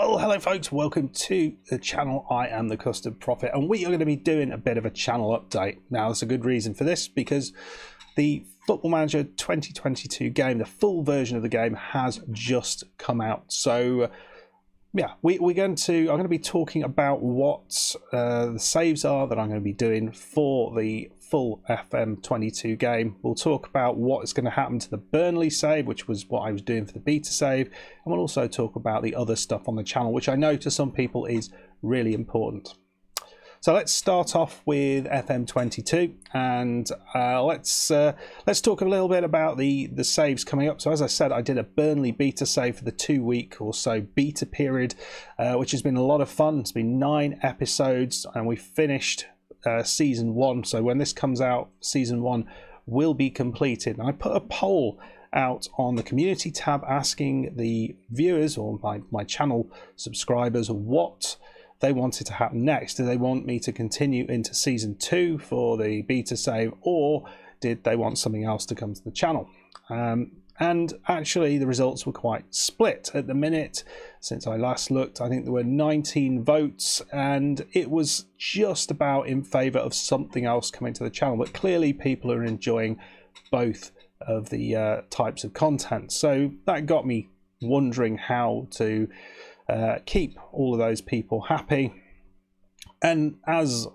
Well, hello folks, welcome to the channel. I am the Custard Prophet, and we are going to be doing a bit of a channel update. Now, there's a good reason for this, because the Football Manager 2022 game, the full version of the game, has just come out. So yeah, I'm going to be talking about what the saves are that I'm going to be doing for the full FM22 game. We'll talk about what is going to happen to the Burnley save, which was what I was doing for the beta save, and we'll also talk about the other stuff on the channel, which I know to some people is really important. So let's start off with FM22, and let's talk a little bit about the saves coming up. So as I said, I did a Burnley beta save for the 2-week or so beta period, which has been a lot of fun. It's been 9 episodes, and we finished season 1. So when this comes out, season 1 will be completed. And I put a poll out on the community tab asking the viewers or my channel subscribers what they wanted to happen next. Do they want me to continue into season 2 for the beta save, or did they want something else to come to the channel? And actually the results were quite split at the minute. Since I last looked, I think there were 19 votes, and it was just about in favour of something else coming to the channel. But clearly people are enjoying both of the types of content. So that got me wondering how to keep all of those people happy. And as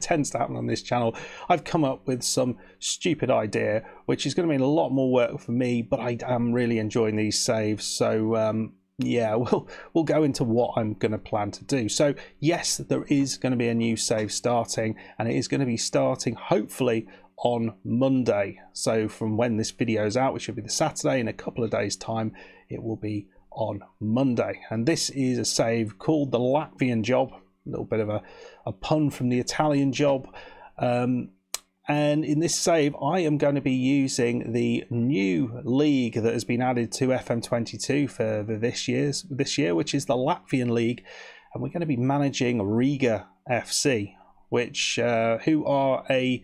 tends to happen on this channel, I've come up with some stupid idea, which is going to mean a lot more work for me, but I am really enjoying these saves. So yeah, we'll go into what I'm going to plan to do. So yes, there is going to be a new save starting, and it is going to be starting hopefully on Monday. So from when this video is out, which should be the Saturday, in a couple of days time, it will be on Monday. And this is a save called the Latvian Job. A little bit of a pun from the Italian Job, and in this save I am going to be using the new league that has been added to FM22 for this year, which is the Latvian League, and we're going to be managing Riga FC, which who are a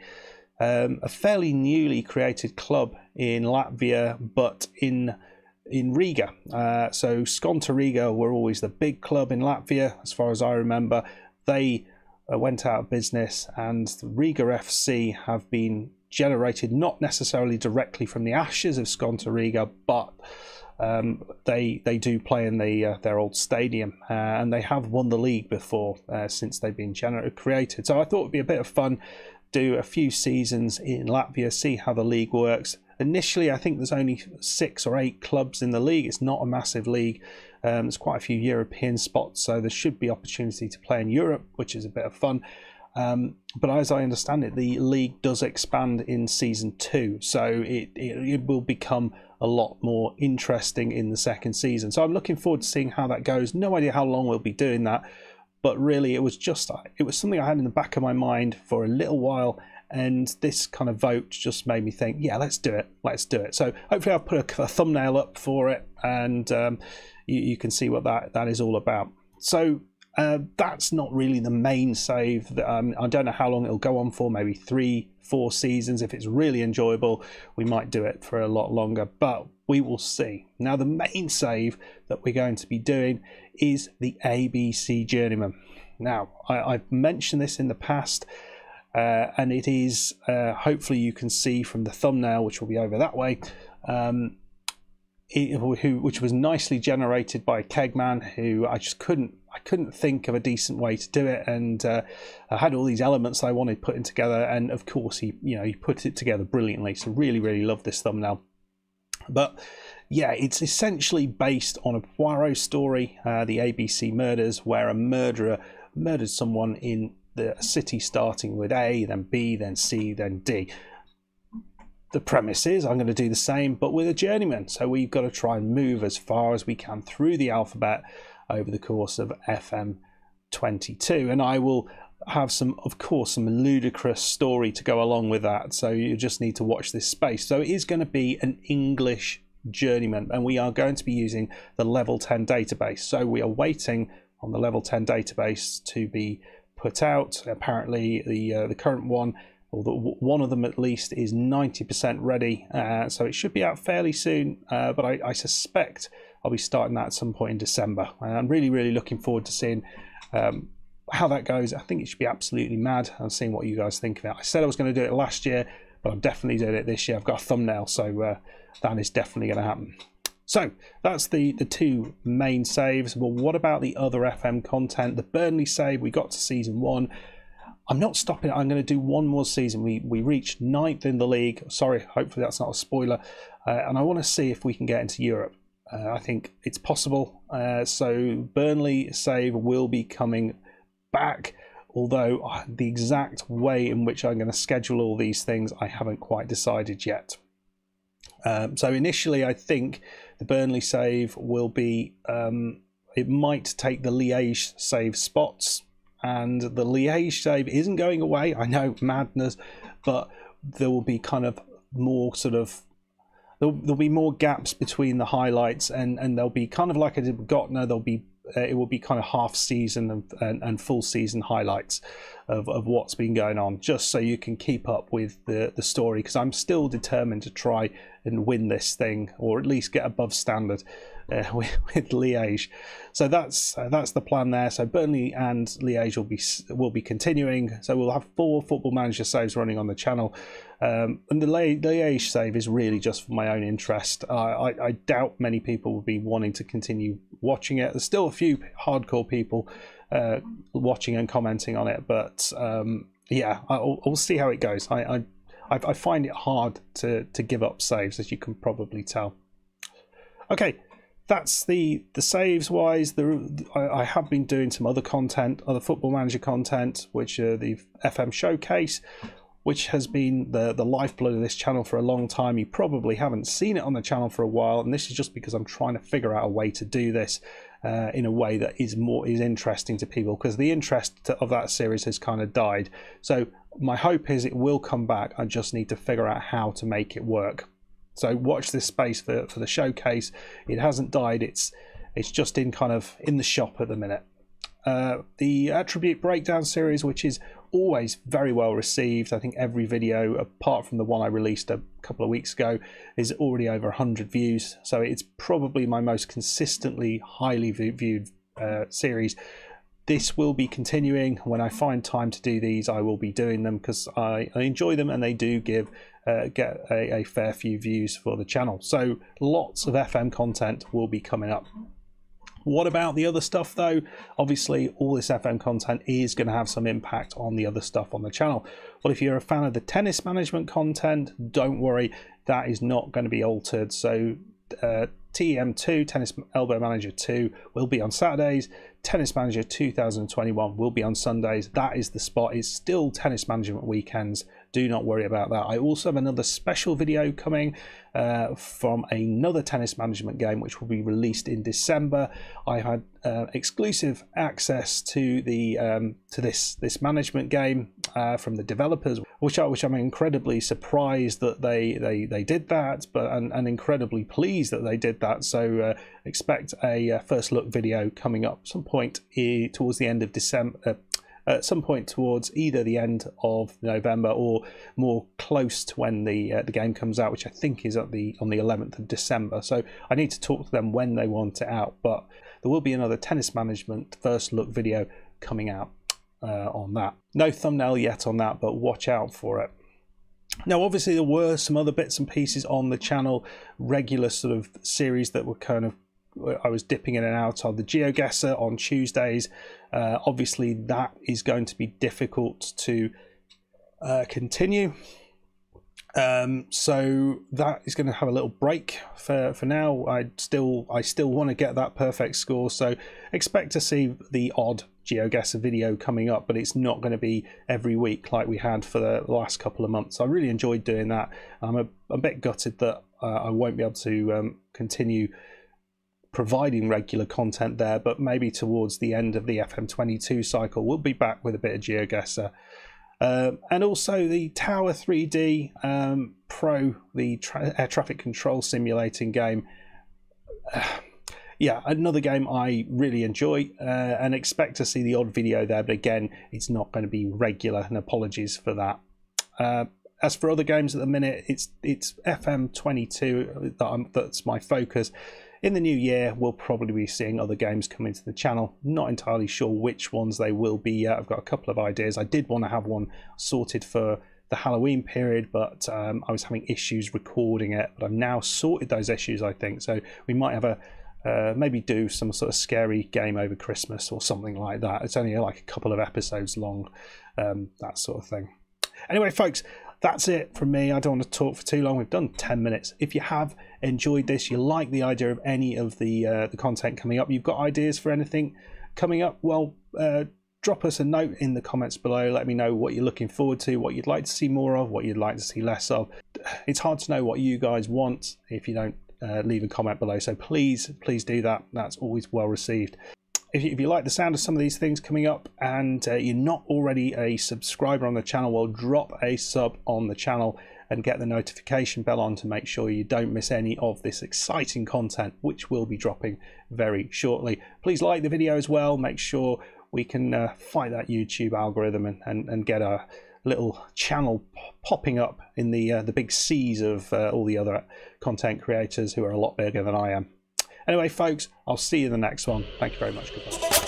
fairly newly created club in Latvia, but in Riga. So Skonto Riga were always the big club in Latvia, as far as I remember. They went out of business, and Riga FC have been generated not necessarily directly from the ashes of Skonto Riga, but they do play in their old stadium, and they have won the league before since they've been created. So I thought it would be a bit of fun, do a few seasons in Latvia, see how the league works. Initially, I think there's only 6 or 8 clubs in the league. It's not a massive league. There's quite a few European spots, so there should be opportunity to play in Europe, which is a bit of fun. But as I understand it, the league does expand in season 2, so it will become a lot more interesting in the second season. So I'm looking forward to seeing how that goes. No idea how long we'll be doing that, but really it was something I had in the back of my mind for a little while. And this kind of vote just made me think, yeah, let's do it. So hopefully I'll put a thumbnail up for it, and you can see what that is all about. So that's not really the main save. I don't know how long it'll go on for, maybe 3-4 seasons. If it's really enjoyable, we might do it for a lot longer, but we will see. Now, the main save that we're going to be doing is the ABC Journeyman. Now, I've mentioned this in the past, and it is hopefully you can see from the thumbnail, which will be over that way, which was nicely generated by Kegman, who I couldn't think of a decent way to do it, and I had all these elements I wanted putting together, and of course he put it together brilliantly. So really love this thumbnail. But yeah, it's essentially based on a Poirot story, the ABC murders, where a murderer murdered someone in the city starting with A, then B, then C, then D. The premise is I'm going to do the same, but with a journeyman. So we've got to try and move as far as we can through the alphabet over the course of FM22, and I will have some ludicrous story to go along with that. So you just need to watch this space. So it is going to be an English journeyman, and we are going to be using the level 10 database. So we are waiting on the level 10 database to be put out. Apparently the current one, or one of them at least, is 90% ready, so it should be out fairly soon, but I suspect I'll be starting that at some point in December. And I'm really looking forward to seeing how that goes. I think it should be absolutely mad. I'm seeing what you guys think of it. I said I was going to do it last year, but I'm definitely doing it this year. I've got a thumbnail, so that is definitely going to happen. So that's the two main saves. Well, what about the other FM content? The Burnley save, we got to season 1. I'm not stopping it. I'm going to do one more season. We reached 9th in the league. Sorry, hopefully that's not a spoiler. And I want to see if we can get into Europe. I think it's possible. So Burnley save will be coming back, although the exact way in which I'm going to schedule all these things, I haven't quite decided yet. So initially, I think the Burnley save will be, it might take the Liège save spots. And the Liège save isn't going away. I know, madness, but there will be kind of more sort of, there'll be more gaps between the highlights, and there'll be kind of like I did with Gotner, there'll be it will be kind of half season and full season highlights of what's been going on, just so you can keep up with the story, because I'm still determined to try and win this thing, or at least get above standard with Liège. So that's the plan there. So Burnley and Liège will be continuing. So we'll have 4 Football Manager saves running on the channel, and the Liège save is really just for my own interest. I doubt many people will be wanting to continue watching it. There's still a few hardcore people watching and commenting on it, but yeah, we'll see how it goes. I find it hard to give up saves, as you can probably tell. Okay, that's the saves wise. I have been doing some other content, other Football Manager content, which are the FM Showcase, which has been the lifeblood of this channel for a long time. You probably haven't seen it on the channel for a while, and this is just because I'm trying to figure out a way to do this in a way that is interesting to people, because the interest of that series has kind of died. So my hope is it will come back. I just need to figure out how to make it work. So watch this space for the showcase. It hasn't died. It's just in the shop at the minute. The attribute breakdown series, which is always very well received. I think every video, apart from the one I released a couple of weeks ago, is already over 100 views. So it's probably my most consistently highly viewed series. This will be continuing. When I find time to do these, I will be doing them, because I enjoy them, and they do get a fair few views for the channel. So lots of FM content will be coming up. What about the other stuff though? Obviously all this FM content is going to have some impact on the other stuff on the channel. Well, if you're a fan of the tennis management content, don't worry, that is not going to be altered. So TM2, Tennis Elbow Manager 2, will be on Saturdays. Tennis Manager 2021 will be on Sundays. That is the spot. It's still tennis management weekends. Do not worry about that. I also have another special video coming from another tennis management game, which will be released in December. I had exclusive access to this management game from the developers, which I'm incredibly surprised that they did that, and incredibly pleased that they did that. So expect a first look video coming up some point towards the end of December. At some point towards either the end of November or more close to when the game comes out, which I think is on the 11th of December. So I need to talk to them when they want it out. But there will be another tennis management first look video coming out on that. No thumbnail yet on that, but watch out for it. Now, obviously, there were some other bits and pieces on the channel, regular sort of series that were kind of, I was dipping in and out of. The GeoGuessr on Tuesdays. Obviously that is going to be difficult to continue, so that is going to have a little break for now. I still want to get that perfect score, so expect to see the odd GeoGuessr video coming up, but it's not going to be every week like we had for the last couple of months. I really enjoyed doing that. I'm a bit gutted that I won't be able to continue providing regular content there, but maybe towards the end of the FM22 cycle we'll be back with a bit of GeoGuessr. And also the Tower 3D Pro, the air traffic control simulating game. Yeah, another game I really enjoy, and expect to see the odd video there, but again, it's not going to be regular, and apologies for that. As for other games at the minute, it's FM22 that's my focus. in the new year, we'll probably be seeing other games come into the channel. Not entirely sure which ones they will be yet. I've got a couple of ideas. I did want to have one sorted for the Halloween period, but I was having issues recording it. But I've now sorted those issues, I think. So we might have a maybe do some sort of scary game over Christmas or something like that. It's only like a couple of episodes long, that sort of thing. Anyway, folks, that's it from me. I don't want to talk for too long. We've done 10 minutes. If you have enjoyed this, you like the idea of any of the content coming up, you've got ideas for anything coming up, well, drop us a note in the comments below. Let me know what you're looking forward to, what you'd like to see more of, what you'd like to see less of. It's hard to know what you guys want if you don't leave a comment below. So please do that. That's always well received. If you like the sound of some of these things coming up and you're not already a subscriber on the channel, well, drop a sub on the channel and get the notification bell on to make sure you don't miss any of this exciting content, which will be dropping very shortly. Please like the video as well. Make sure we can fight that YouTube algorithm and get a little channel popping up in the big seas of all the other content creators who are a lot bigger than I am. Anyway, folks, I'll see you in the next one. Thank you very much. Goodbye.